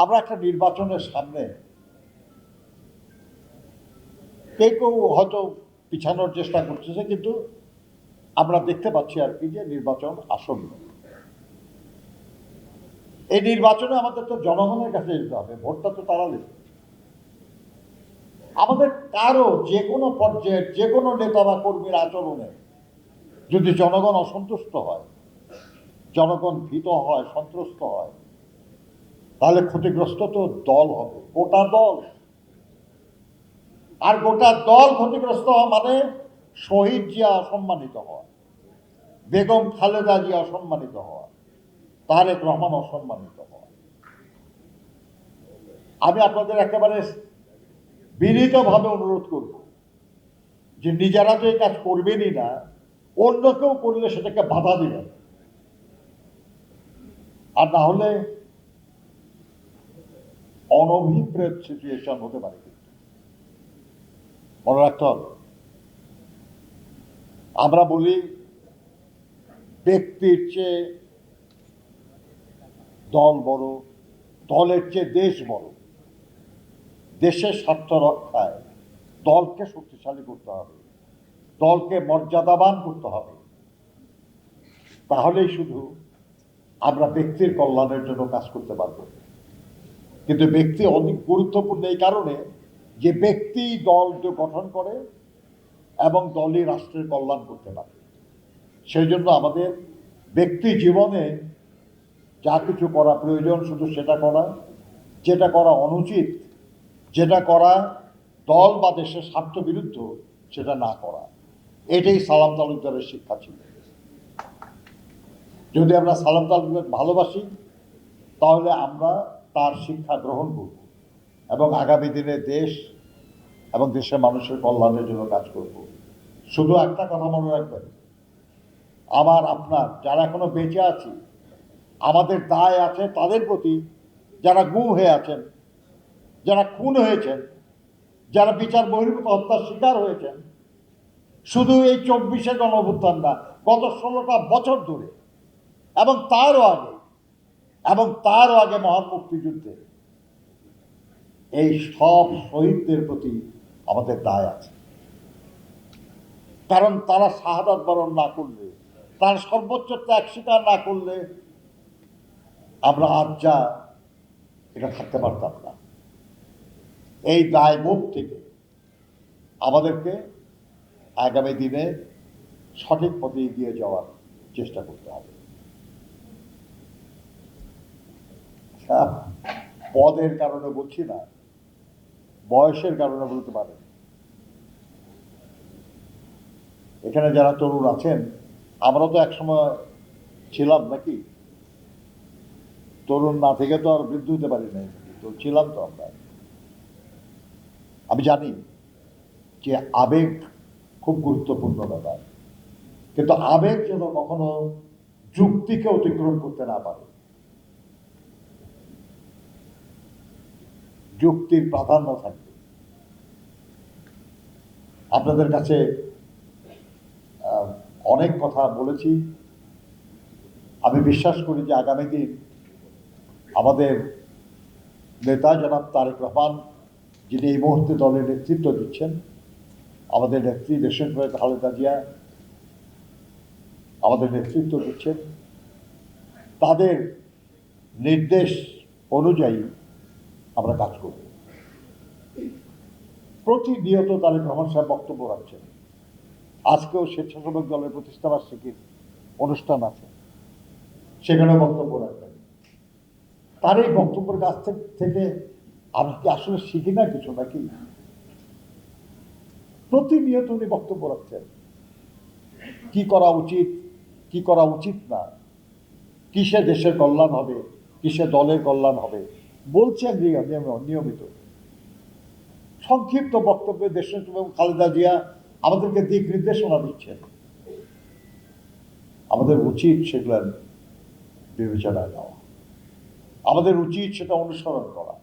আমরা একটা নির্বাচনের সামনে কেউ হয়তো পিছানোর চেষ্টা করতেছে, কিন্তু আমরা দেখতে পাচ্ছি আর কি যে নির্বাচন আসন্ন। এই নির্বাচনে আমাদের তো জনগণের কাছে যেতে হবে, ভোটটা তো তারা দেবে। আমাদের কারো যে কোনো পর্যায়ের যে কোনো নেতা বা কর্মীর আচরণে যদি জনগণ অসন্তুষ্ট হয়, জনগণ ভীত হয়, সন্ত্রস্ত হয়, তাহলে ক্ষতিগ্রস্ত তো দল হবে, গোটা দল। আর গোটা দল ক্ষতিগ্রস্ত হওয়া মানে শহীদ জিয়া অসম্মানিত হওয়া, বেগম খালেদা জিয়া অসম্মানিত হওয়া, তারেক রহমান অসম্মানিত হওয়া। আমি আপনাদের একেবারে বিনীতভাবে অনুরোধ করব যে নিজেরা তো এই কাজ করবেনই না, অন্য কেউ করলে সেটাকে বাধা দিবেন। আর না হলে অনভিপ্রেত সিচুয়েশন হতে পারে। কিন্তু মনে রাখতে হবে, আমরা বলি ব্যক্তির চেয়ে দল বড়, দলের চেয়ে দেশ বড়। দেশের স্বার্থ রক্ষায় দলকে শক্তিশালী করতে হবে, দলকে মর্যাদাবান করতে হবে। তাহলেই শুধু আমরা ব্যক্তির কল্যাণের জন্য কাজ করতে পারব। কিন্তু ব্যক্তি অনেক গুরুত্বপূর্ণ এই কারণে যে ব্যক্তি দল গঠন করে এবং দলই রাষ্ট্রের কল্যাণ করতে পারে। সেই জন্য আমাদের ব্যক্তি জীবনে যা কিছু করা প্রয়োজন শুধু সেটা করা, যেটা করা অনুচিত, যেটা করা দল বা দেশের স্বার্থ বিরুদ্ধ, সেটা না করা। এটাই সালাম তালুকদারের শিক্ষা ছিল। যদি আমরা সালাম তালুকদার ভালোবাসি, তাহলে আমরা তার শিক্ষা গ্রহণ করব এবং আগামী দিনে দেশ এবং দেশের মানুষের কল্যাণের জন্য কাজ করব। শুধু একটা কথা মনে রাখবেন, আমার আপনার যারা এখনো বেঁচে আছি, আমাদের দায় আছে তাদের প্রতি যারা গুম হয়ে আছেন, যারা খুন হয়েছেন, যারা বিচার বহির্ভূত হত্যার শিকার হয়েছেন। শুধু এই 24শে গণঅভ্যুত্থান না, গত 16টা বছর ধরে এবং তারও আগে মহান মুক্তিযুদ্ধে এই সব শহীদদের প্রতি আমাদের দায় আছে। কারণ তারা শাহাদাত বরণ না করলে, তার সর্বোচ্চ ত্যাগ স্বীকার না করলে আমরা আজ যা এটা থাকতে পারতাম না। এই দায়বোধ থেকে আমাদেরকে আগামী দিনে সঠিক পথে এগিয়ে যাওয়ার চেষ্টা করতে হবে। পদের কারণে বলছি না, বয়সের কারণে বলতে পারেন। এখানে যারা তরুণ আছেন, আমরা তো একসময় ছিলাম নাকি? তরুণ না থেকে তো আর বৃদ্ধ হতে পারি নাই, তো ছিলাম তো আমরা। আমি জানি যে আবেগ খুব গুরুত্বপূর্ণ ব্যাপার, কিন্তু আবেগ যেন কখনো যুক্তিকে অতিক্রম করতে না পারে। যুক্তির প্রাধান্য থাকবে। আপনাদের কাছে অনেক কথা বলেছি। আমি বিশ্বাস করি যে আগামী দিন আমাদের নেতা জনাব তারেক রহমান, যিনি এই মুহূর্তে দলের নেতৃত্ব দিচ্ছেন, আমাদের নেত্রী দেশনায়ক খালেদা জিয়া আমাদের নেতৃত্ব দিচ্ছেন, তাদের নির্দেশ অনুযায়ী আমরা কাজ করব। প্রতিনিয়ত তারেক রহমান সাহেব বক্তব্য রাখছেন। আজকেও স্বেচ্ছাসেবক দলের প্রতিষ্ঠা বার্ষিকীর অনুষ্ঠান আছে, সেখানেও বক্তব্য রাখবেন। তার এই বক্তব্যের কাছ থেকে আমরা কি আসলে শিখি না কিছু নাকি? প্রতিনিয়ত উনি বক্তব্য রাখছেন, কি করা উচিত, কি করা উচিত না, কিসে দেশের কল্যাণ হবে, কিসে দলের কল্যাণ হবে বলছেন নিয়মিত। সংক্ষিপ্ত বক্তব্যে দেশনায়ক খালেদা জিয়া আমাদেরকে দিক নির্দেশনা দিচ্ছেন। আমাদের উচিত সেগুলো বিবেচনায় নেওয়া, আমাদের উচিত সেটা অনুসরণ করা।